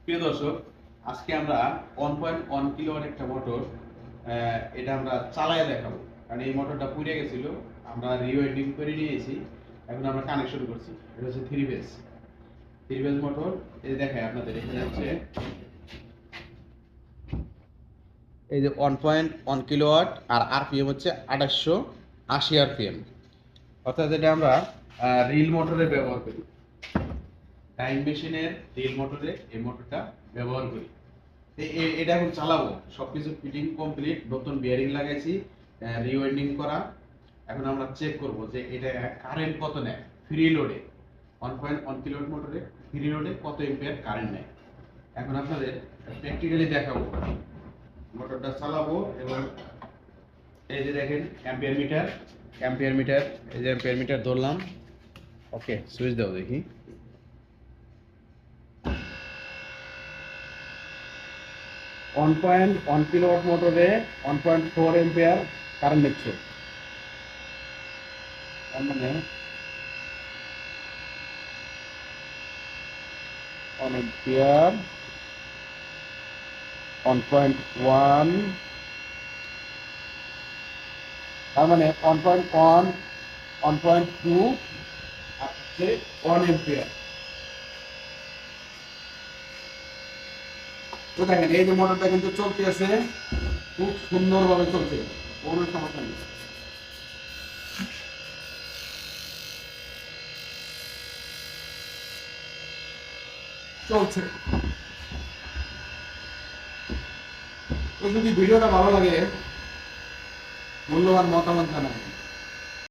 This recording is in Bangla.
প্রিয় দর্শক, আজকে আমরা 1.1 কিলোওয়াট একটা মোটর এটা আমরা চালায় দেখাবো। কারণ এই মোটরটা পুড়ে গেছিল, আমরা রিওয়েল্ডিং করে নিয়েছি, এখন আমরা কানেকশন করছি। এটা হচ্ছে থ্রি ফেজ মোটর। এই দেখায় আপনাদের, এখানে হচ্ছে এই যে 1.1 কিলোওয়াট আর আরপিএম হচ্ছে 2880 আরপিএম। অর্থাৎ এটা আমরা রিল মোটরে ব্যবহার করি, টাইম মেশিনের রিল মোটরে এই মোটরটা ব্যবহার করি। এটা এখন চালাবো, সবকিছু ফিটিং কমপ্লিট, নতুন বিয়ারিং লাগাইছি, রিওয়েন্ডিং করা। এখন আমরা চেক করব যে এটা কারেন্ট কত নেয় ফ্রি লোডে। 1.1 কিলোওয়াট মোটরে ফ্রি লোডে কত এম্পিয়ার কারেন্ট নেয়, এখন আপনাদের প্র্যাকটিক্যালি দেখাবো। মোটরটা চালাবো এবং এই যে দেখেন অ্যাম্পিয়ার মিটার, এই যে অ্যাম্পিয়ার মিটার ধরলাম। ওকে, সুইচ দাও দেখি। 1.1 কিলোওয়াট মোটরে 1.4 এম্পিয়ার কারেন্ট নিচ্ছে। তার মানে 1 এম্পিয়ার 1.1, তার মানে 1.1 1.2 আর হচ্ছে 1 এম্পিয়ার। তো দেখেন এই যে মোটরটা কিন্তু চলতে আছে, খুব সুন্দরভাবে চলছে, কোনো সমস্যা নেই। চলছে। তো যদি ভিডিওটা ভালো লাগে, মূল্যবান মতামত জানান।